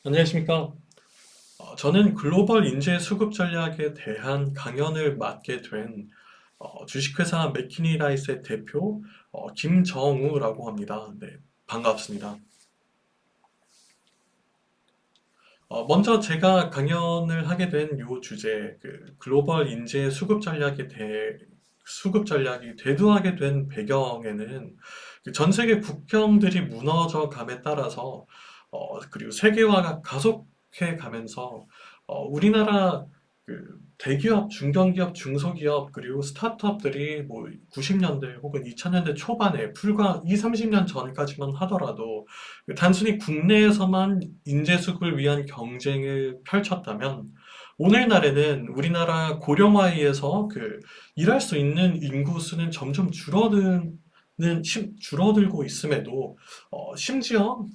안녕하십니까. 저는 글로벌 인재 수급 전략에 대한 강연을 맡게 된 주식회사 맥키니라이스의 대표 김정우라고 합니다. 네, 반갑습니다. 먼저 제가 강연을 하게 된 요 주제, 그 글로벌 인재 수급 전략이 대두하게 된 배경에는 그전 세계 국경들이 무너져 감에 따라서 그리고 세계화가 가속해 가면서 우리나라 그 대기업, 중견기업, 중소기업 그리고 스타트업들이 뭐 90년대 혹은 2000년대 초반에 불과 2, 30년 전까지만 하더라도 단순히 국내에서만 인재 수급을 위한 경쟁을 펼쳤다면 오늘날에는 우리나라 고령화에 의해서 일할 수 있는 인구 수는 점점 줄어들고 있음에도 심지어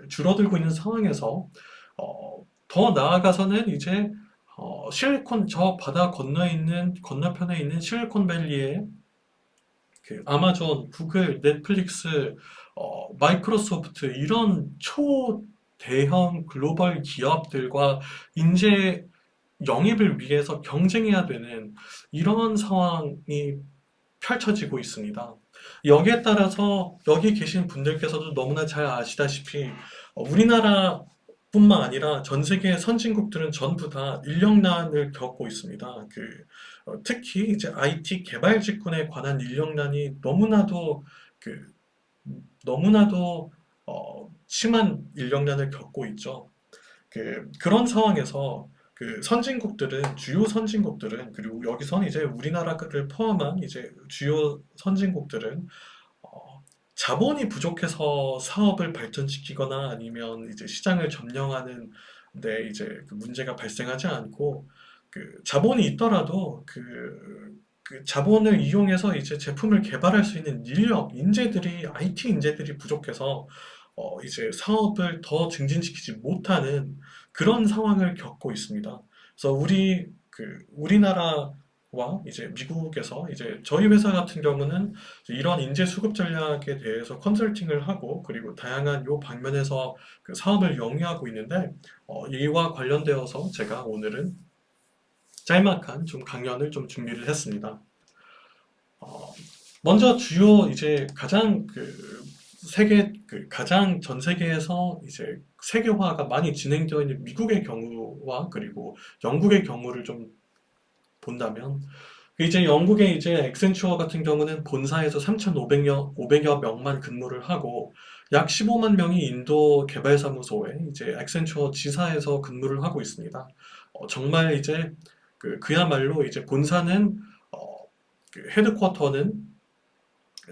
줄어들고 있는 상황에서 더 나아가서는 이제 저 바다 건너편에 있는 실리콘밸리에 아마존, 구글, 넷플릭스, 마이크로소프트 이런 초대형 글로벌 기업들과 인재 영입을 위해서 경쟁해야 되는 이런 상황이 펼쳐지고 있습니다. 여기에 따라서 여기 계신 분들께서도 너무나 잘 아시다시피 우리나라뿐만 아니라 전 세계 선진국들은 전부 다 인력난을 겪고 있습니다. 특히 이제 IT 개발 직군에 관한 인력난이 그 너무나도 심한 인력난을 겪고 있죠. 그런 상황에서 주요 선진국들은, 그리고 여기선 이제 우리나라를 포함한 이제 주요 선진국들은, 자본이 부족해서 사업을 발전시키거나 아니면 이제 시장을 점령하는 데 이제 문제가 발생하지 않고, 자본이 있더라도 그 자본을 이용해서 이제 제품을 개발할 수 있는 IT 인재들이 부족해서 이제 사업을 더 증진시키지 못하는 그런 상황을 겪고 있습니다. 그래서 우리나라와 이제 미국에서 이제 저희 회사 같은 경우는 이제 이런 인재 수급 전략에 대해서 컨설팅을 하고 그리고 다양한 요 방면에서 사업을 영위하고 있는데 이와 관련되어서 제가 오늘은 짤막한 좀 강연을 좀 준비를 했습니다. 어, 먼저 주요 이제 가장 전 세계에서 이제 세계화가 많이 진행되어 있는 미국의 경우와 그리고 영국의 경우를 좀 본다면 이제 영국의 이제 액센추어 같은 경우는 본사에서 3,500여 명만 근무를 하고 약 15만 명이 인도 개발사무소에 이제 액센추어 지사에서 근무를 하고 있습니다. 정말 이제 그야말로 이제 본사는 어, 헤드쿼터는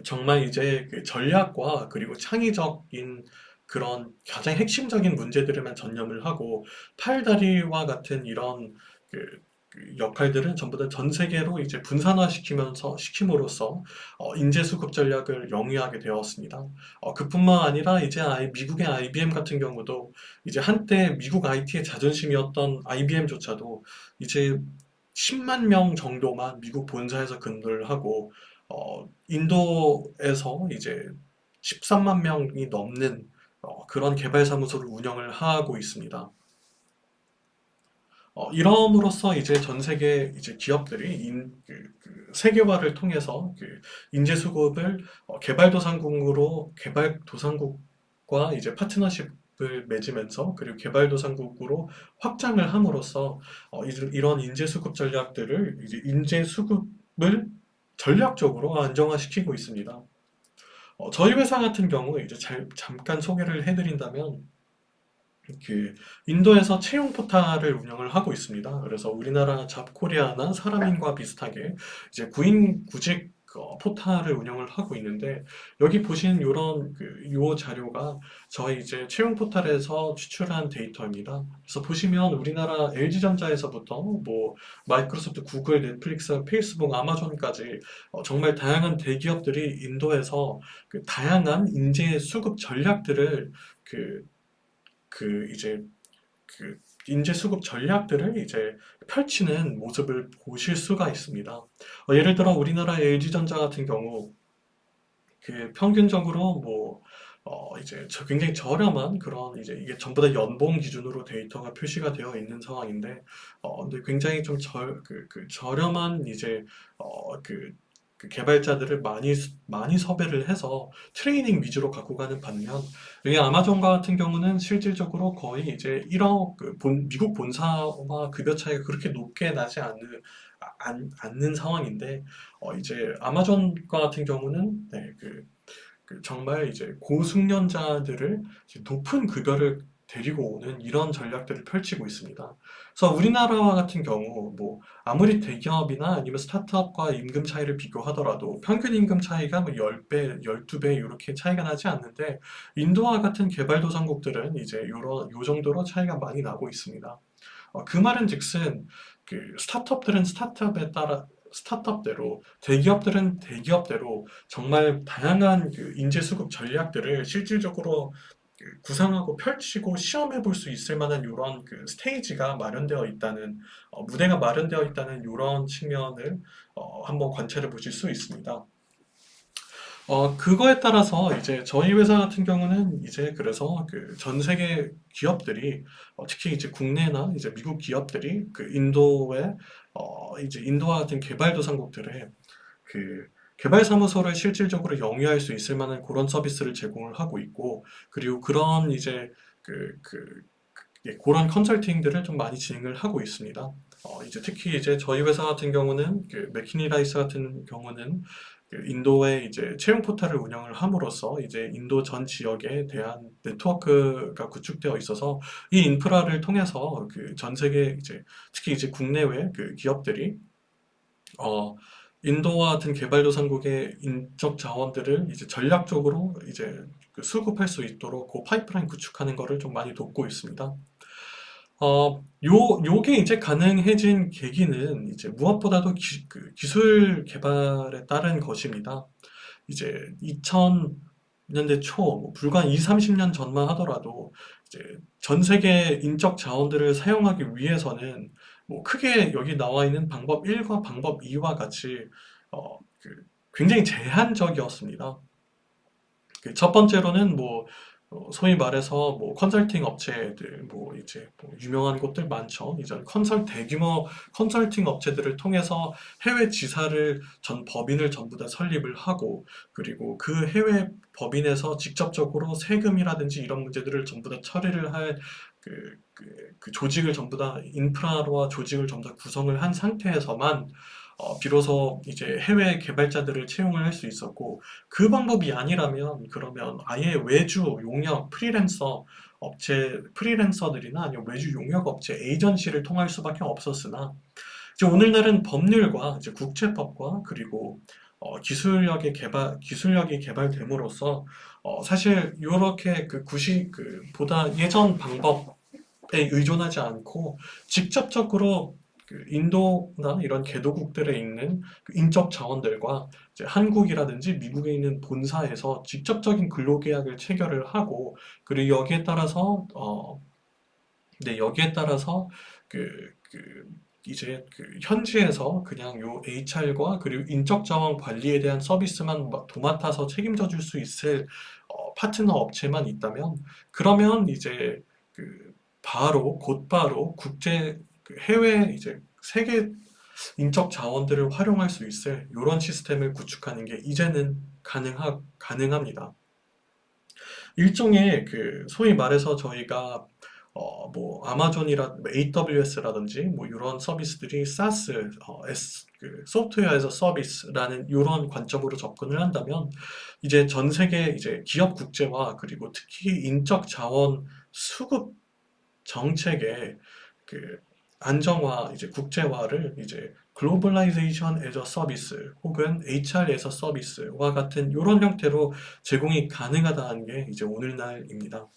정말 이제 전략과 그리고 창의적인 그런 가장 핵심적인 문제들에만 전념을 하고 팔다리와 같은 이런 역할들은 전부 다 전 세계로 이제 시킴으로써 인재 수급 전략을 영위하게 되었습니다. 그뿐만 아니라 이제 미국의 IBM 같은 경우도 이제 한때 미국 IT의 자존심이었던 IBM조차도 이제 10만 명 정도만 미국 본사에서 근무를 하고 인도에서 이제 13만 명이 넘는 그런 개발 사무소를 운영을 하고 있습니다. 이럼으로써 이제 전 세계 이제 기업들이 세계화를 통해서 인재 수급을 개발도상국과 이제 파트너십을 맺으면서 그리고 개발도상국으로 확장을 함으로써 이런 인재 수급 전략들을 이제 인재 수급을 전략적으로 안정화시키고 있습니다. 저희 회사 같은 경우 이제 잠깐 소개를 해드린다면 인도에서 채용 포탈을 운영을 하고 있습니다. 그래서 우리나라 잡코리아나 사람인과 비슷하게 이제 구인 구직 포탈을 운영을 하고 있는데 여기 보신 요 자료가 저희 이제 채용 포탈에서 추출한 데이터입니다. 그래서 보시면 우리나라 LG전자에서부터 뭐 마이크로소프트, 구글, 넷플릭스, 페이스북, 아마존까지 정말 다양한 대기업들이 인도에서 다양한 인재 수급 전략들을 그 이제 그 인재 수급 전략들을 이제 펼치는 모습을 보실 수가 있습니다. 예를 들어 우리나라 LG전자 같은 경우 평균적으로 뭐 이제 굉장히 저렴한 그런 이제 이게 전부 다 연봉 기준으로 데이터가 표시가 되어 있는 상황인데, 근데 굉장히 좀 저렴한 이제 그 개발자들을 많이 섭외를 해서 트레이닝 위주로 갖고 가는 반면, 여기 아마존과 같은 경우는 실질적으로 거의 이제 1억 미국 본사와 급여 차이가 그렇게 높게 나지 않는 상황인데, 이제 아마존과 같은 경우는 네, 정말 이제 고숙련자들을 이제 높은 급여를 데리고 오는 이런 전략들을 펼치고 있습니다. 그래서 우리나라와 같은 경우 뭐 아무리 대기업이나 아니면 스타트업과 임금 차이를 비교하더라도 평균 임금 차이가 뭐 10배, 12배 이렇게 차이가 나지 않는데, 인도와 같은 개발도상국들은 이제 요 정도로 차이가 많이 나고 있습니다. 그 말은 즉슨 스타트업들은 스타트업대로, 대기업들은 대기업대로 정말 다양한 인재 수급 전략들을 실질적으로 구상하고 펼치고 시험해 볼 수 있을 만한 이런 스테이지가 마련되어 있다는, 무대가 마련되어 있다는 이런 측면을 한번 관찰해 보실 수 있습니다. 그거에 따라서 이제 저희 회사 같은 경우는 이제 그래서 전 세계 기업들이, 특히 이제 국내나 이제 미국 기업들이 이제 인도와 같은 개발도상국들의 그 개발 사무소를 실질적으로 영위할 수 있을 만한 그런 서비스를 제공을 하고 있고, 그리고 그런 이제 그런 컨설팅들을 좀 많이 진행을 하고 있습니다. 이제 특히 이제 저희 회사 같은 경우는 맥키니 라이스 같은 경우는 인도에 이제 채용 포털을 운영을 함으로써 이제 인도 전 지역에 대한 네트워크가 구축되어 있어서 이 인프라를 통해서 전 세계 이제 특히 이제 국내외 기업들이 어, 인도와 같은 개발도상국의 인적 자원들을 이제 전략적으로 이제 수급할 수 있도록 파이프라인 구축하는 거를 좀 많이 돕고 있습니다. 요게 이제 가능해진 계기는 이제 무엇보다도 기술 개발에 따른 것입니다. 이제 2000년대 초, 뭐 불과 2, 30년 전만 하더라도 이제 전 세계 인적 자원들을 사용하기 위해서는 뭐 크게 여기 나와 있는 방법 1과 방법 2와 같이 굉장히 제한적이었습니다. 첫 번째로는 뭐 소위 말해서 뭐 컨설팅 업체들 뭐 이제 뭐 유명한 곳들 많죠. 이전 대규모 컨설팅 업체들을 통해서 해외 지사를 전 법인을 전부 다 설립을 하고, 그리고 그 해외 법인에서 직접적으로 세금이라든지 이런 문제들을 전부 다 처리를 할 그 조직을 전부 다 인프라와 조직을 전부 다 구성을 한 상태에서만 비로소 이제 해외 개발자들을 채용을 할 수 있었고, 그 방법이 아니라면 그러면 아예 외주 용역 프리랜서들이나 아니면 외주 용역 업체 에이전시를 통할 수밖에 없었으나, 이제 오늘날은 법률과 이제 국제법과 그리고 기술력이 개발됨으로써 사실 이렇게 보다 예전 방법에 의존하지 않고 직접적으로 인도나 이런 개도국들에 있는 인적 자원들과 이제 한국이라든지 미국에 있는 본사에서 직접적인 근로계약을 체결을 하고, 그리고 여기에 따라서 이제 현지에서 그냥 요 HR과 그리고 인적 자원 관리에 대한 서비스만 도맡아서 책임져 줄 수 있을 파트너 업체만 있다면, 그러면 이제 곧바로 해외 이제 세계 인적 자원들을 활용할 수 있을 이런 시스템을 구축하는 게 이제는 가능합니다. 일종의 소위 말해서 저희가 뭐 AWS라든지 뭐 이런 서비스들이 SaaS, 소프트웨어 에서 서비스라는 이런 관점으로 접근을 한다면, 이제 전 세계 이제 기업 국제화 그리고 특히 인적 자원 수급 정책의 그 안정화, 이제 국제화를 이제 글로벌라이제이션 에서 서비스 혹은 HR 에서 서비스와 같은 이런 형태로 제공이 가능하다는 게 이제 오늘날입니다.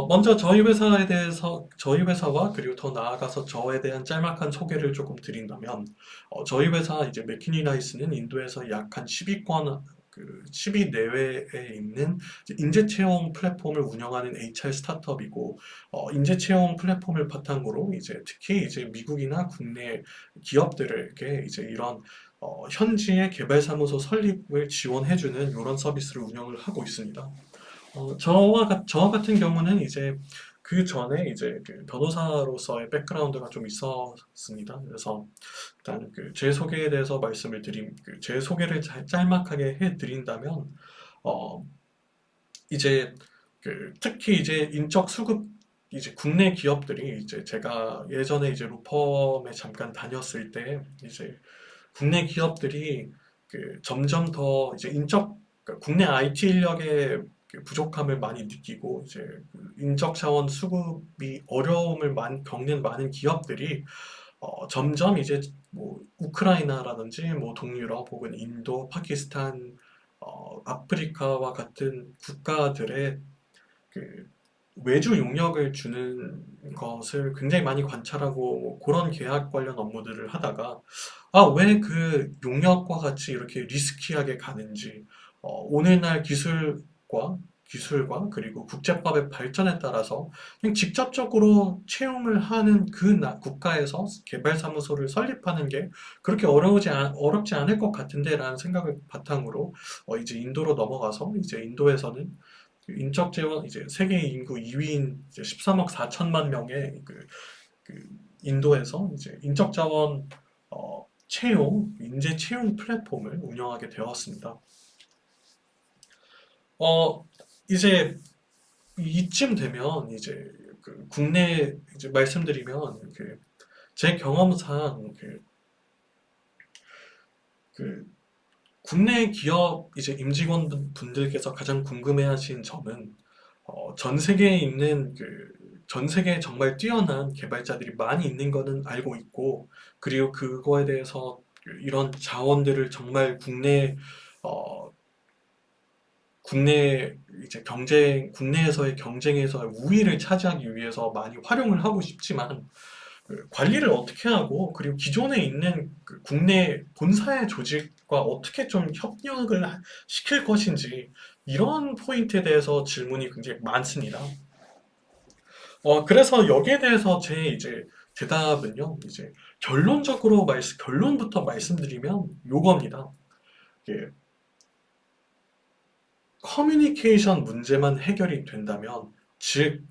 먼저 저희 회사와 그리고 더 나아가서 저에 대한 짤막한 소개를 조금 드린다면, 저희 회사 이제 맥키니 라이스는 인도에서 약 한 10위 내외에 있는 이제 인재 채용 플랫폼을 운영하는 HR 스타트업이고, 인재 채용 플랫폼을 바탕으로 이제 특히 이제 미국이나 국내 기업들에게 이제 이런 현지의 개발사무소 설립을 지원해주는 이런 서비스를 운영을 하고 있습니다. 저와 같은 경우는 이제 그 전에 이제 그 변호사로서의 백그라운드가 좀 있었습니다. 그래서 일단 그 제 소개에 대해서 말씀을 드림, 제 소개를 짤막하게 해드린다면, 어, 이제 특히 이제 인적 수급 이제 국내 기업들이 이제 제가 예전에 이제 로펌에 잠깐 다녔을 때 이제 국내 기업들이 점점 더 이제 그러니까 국내 IT 인력의 그 부족함을 많이 느끼고 이제 그 인적 자원 수급이 어려움을 겪는 많은 기업들이 점점 이제 뭐 우크라이나라든지 뭐 동유럽 혹은 인도, 파키스탄, 아프리카와 같은 국가들의 그 외주 용역을 주는 것을 굉장히 많이 관찰하고 뭐 그런 계약 관련 업무들을 하다가 왜 그 용역과 같이 이렇게 리스키하게 가는지 오늘날 기술과 그리고 국제법의 발전에 따라서 그냥 직접적으로 채용을 하는 국가에서 개발사무소를 설립하는 게 그렇게 어렵지 않을 것 같은데라는 생각을 바탕으로 이제 인도로 넘어가서 이제 인도에서는 그 인적 재원 이제 세계 인구 2위인 이제 13억 4천만 명의 그 인도에서 이제 인적 자원 인재 채용 플랫폼을 운영하게 되었습니다. 어, 이제 이쯤 되면 이제 국내 이제 말씀드리면 제 경험상 그 국내 기업 이제 임직원분들께서 가장 궁금해하신 점은 전 세계에 있는 전 세계에 정말 뛰어난 개발자들이 많이 있는 거는 알고 있고, 그리고 그거에 대해서 이런 자원들을 정말 어, 국내 국내에서의 경쟁에서 우위를 차지하기 위해서 많이 활용을 하고 싶지만, 관리를 어떻게 하고, 그리고 기존에 있는 국내 본사의 조직과 어떻게 좀 협력을 시킬 것인지, 이런 포인트에 대해서 질문이 굉장히 많습니다. 그래서 여기에 대해서 제 이제 대답은요, 이제 결론부터 말씀드리면 요겁니다. 이게 커뮤니케이션 문제만 해결이 된다면, 즉,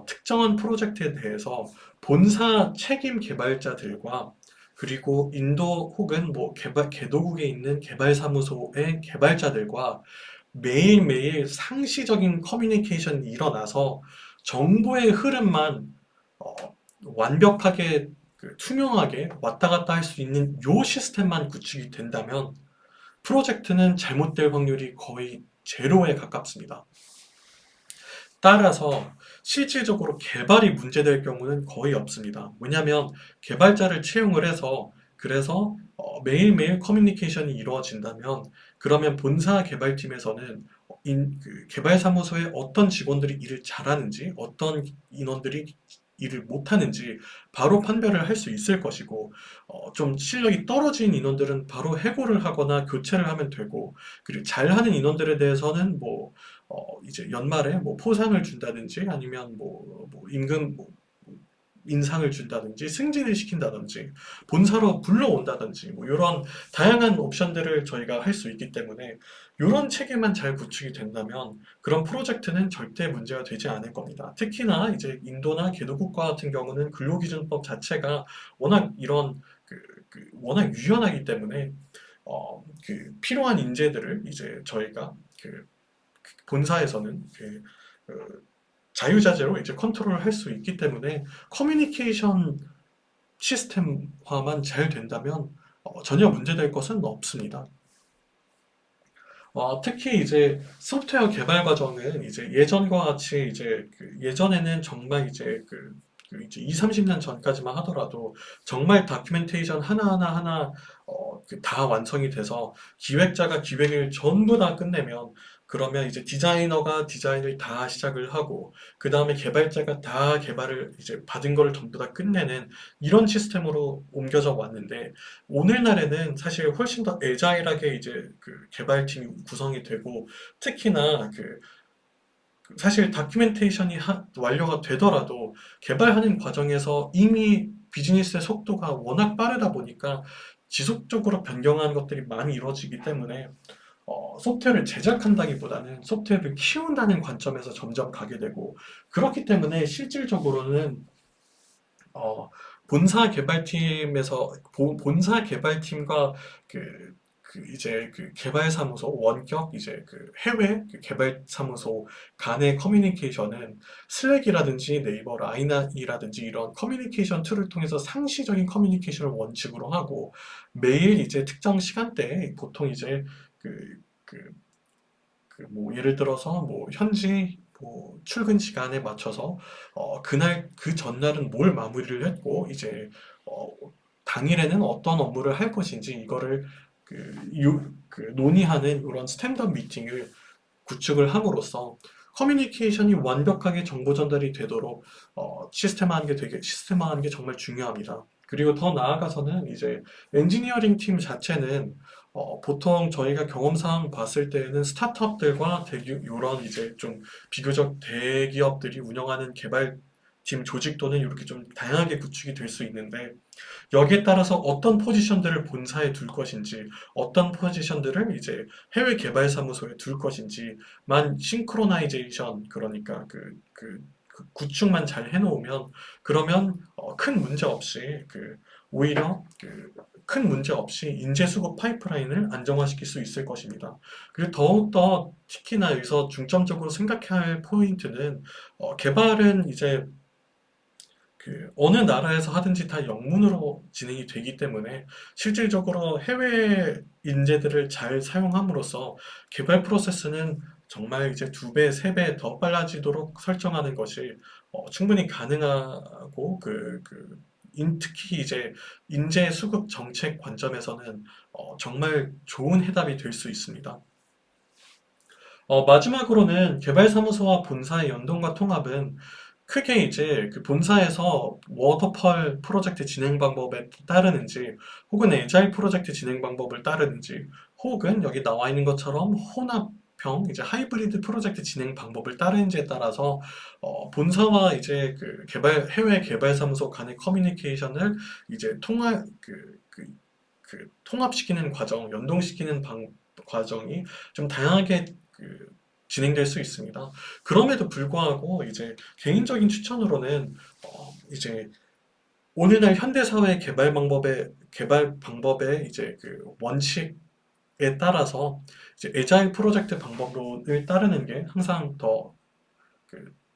특정한 프로젝트에 대해서 본사 책임 개발자들과 그리고 인도 혹은 뭐 개도국에 있는 개발사무소의 개발자들과 매일매일 상시적인 커뮤니케이션이 일어나서 정보의 흐름만 어, 완벽하게 투명하게 왔다 갔다 할 수 있는 요 시스템만 구축이 된다면 프로젝트는 잘못될 확률이 거의 제로에 가깝습니다. 따라서 실질적으로 개발이 문제될 경우는 거의 없습니다. 왜냐하면 개발자를 채용을 해서 그래서 매일매일 커뮤니케이션이 이루어진다면 그러면 본사 개발팀에서는 개발사무소에 어떤 직원들이 일을 잘하는지 어떤 인원들이 일을 못하는지 바로 판별을 할 수 있을 것이고 좀 실력이 떨어진 인원들은 바로 해고를 하거나 교체를 하면 되고 그리고 잘하는 인원들에 대해서는 이제 연말에 뭐 포상을 준다든지 아니면 임금 인상을 준다든지 승진을 시킨다든지 본사로 불러온다든지 뭐 이런 다양한 옵션들을 저희가 할 수 있기 때문에 이런 체계만 잘 구축이 된다면 그런 프로젝트는 절대 문제가 되지 않을 겁니다. 특히나 이제 인도나 개도국가 같은 경우는 근로기준법 자체가 워낙 워낙 유연하기 때문에 필요한 인재들을 이제 저희가 본사에서는 자유자재로 이제 컨트롤을 할 수 있기 때문에 커뮤니케이션 시스템화만 잘 된다면 전혀 문제될 것은 없습니다. 특히 이제 소프트웨어 개발 과정은 이제 예전과 같이 이제 예전에는 정말 이제 이제 2, 30년 전까지만 하더라도 정말 다큐멘테이션 하나 다 완성이 돼서 기획자가 기획을 전부 다 끝내면 그러면 이제 디자이너가 디자인을 다 시작을 하고 그 다음에 개발자가 다 개발을 이제 받은 거를 전부 다 끝내는 이런 시스템으로 옮겨져 왔는데 오늘날에는 사실 훨씬 더 애자일하게 이제 개발팀이 구성이 되고 특히나 사실 다큐멘테이션이 완료가 되더라도 개발하는 과정에서 이미 비즈니스의 속도가 워낙 빠르다 보니까 지속적으로 변경하는 것들이 많이 이루어지기 때문에 소프트웨어를 제작한다기보다는 소프트웨어를 키운다는 관점에서 점점 가게 되고 그렇기 때문에 실질적으로는 어, 본사 개발팀에서 본사 개발팀과 이제 그 개발사무소 원격 이제 그 해외 그 개발사무소 간의 커뮤니케이션은 슬랙이라든지 네이버 라인이라든지 이런 커뮤니케이션 툴을 통해서 상시적인 커뮤니케이션을 원칙으로 하고 매일 이제 특정 시간대에 보통 이제 그, 그 뭐 예를 들어서 뭐 현지 뭐 출근 시간에 맞춰서 그날 그 전날은 뭘 마무리를 했고 이제 어, 당일에는 어떤 업무를 할 것인지 이거를 논의하는 이런 스탠드업 미팅을 구축을 함으로써 커뮤니케이션이 완벽하게 정보 전달이 되도록 시스템화하는 게 정말 중요합니다. 그리고 더 나아가서는 이제 엔지니어링 팀 자체는 보통 저희가 경험상 봤을 때는 스타트업들과 이런 이제 좀 비교적 대기업들이 운영하는 개발팀 조직도는 이렇게 좀 다양하게 구축이 될 수 있는데 여기에 따라서 어떤 포지션들을 본사에 둘 것인지, 어떤 포지션들을 이제 해외 개발 사무소에 둘 것인지만 싱크로나이제이션, 그러니까 그 구축만 잘 해놓으면, 그러면 큰 문제 없이, 오히려 큰 문제 없이 인재 수급 파이프라인을 안정화시킬 수 있을 것입니다. 그리고 더욱더 특히나 여기서 중점적으로 생각해야 할 포인트는 개발은 이제 어느 나라에서 하든지 다 영문으로 진행이 되기 때문에 실질적으로 해외 인재들을 잘 사용함으로써 개발 프로세스는 정말 이제 두 배, 세 배 더 빨라지도록 설정하는 것이 충분히 가능하고 특히 이제 인재 수급 정책 관점에서는 정말 좋은 해답이 될 수 있습니다. 마지막으로는 개발사무소와 본사의 연동과 통합은 크게 이제 그 본사에서 워터펄 프로젝트 진행 방법에 따르는지 혹은 에자일 프로젝트 진행 방법을 따르는지 혹은 여기 나와 있는 것처럼 혼합형 이제 하이브리드 프로젝트 진행 방법을 따르는지에 따라서 본사와 이제 해외 개발사무소 간의 커뮤니케이션을 이제 통합시키는 과정, 연동시키는 과정이 좀 다양하게 진행될 수 있습니다. 그럼에도 불구하고 이제 개인적인 추천으로는 이제 오늘날 현대사회 개발 방법의 이제 원칙에 따라서 이제 에자일 프로젝트 방법론을 따르는 게 항상 더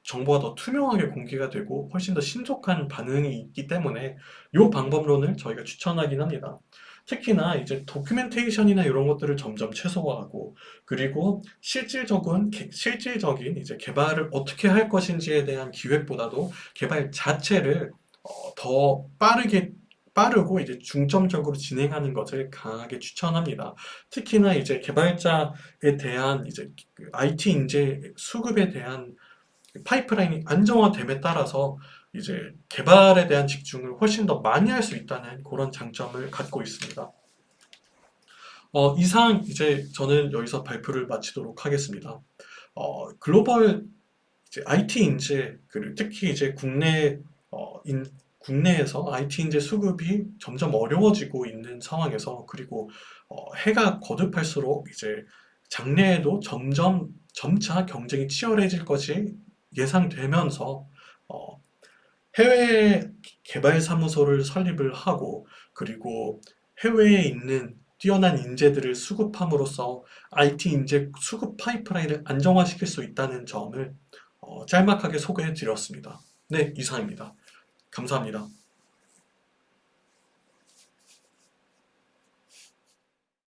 정보가 더 투명하게 공개가 되고 훨씬 더 신속한 반응이 있기 때문에 이 방법론을 저희가 추천하긴 합니다. 특히나 이제 도큐멘테이션이나 이런 것들을 점점 최소화하고 그리고 실질적인 이제 개발을 어떻게 할 것인지에 대한 기획보다도 개발 자체를 더 빠르고 이제 중점적으로 진행하는 것을 강하게 추천합니다. 특히나 이제 개발자에 대한 이제 IT 인재 수급에 대한 파이프라인이 안정화됨에 따라서 이제 개발에 대한 집중을 훨씬 더 많이 할 수 있다는 그런 장점을 갖고 있습니다. 이상 이제 저는 여기서 발표를 마치도록 하겠습니다. 글로벌 이제 IT 인재, 그리고 특히 이제 국내에서 IT 인재 수급이 점점 어려워지고 있는 상황에서 그리고 해가 거듭할수록 이제 장래에도 점차 경쟁이 치열해질 것이 예상되면서 어, 해외 개발 사무소를 설립을 하고 그리고 해외에 있는 뛰어난 인재들을 수급함으로써 IT 인재 수급 파이프라인을 안정화시킬 수 있다는 점을 짤막하게 소개해 드렸습니다. 네, 이상입니다. 감사합니다.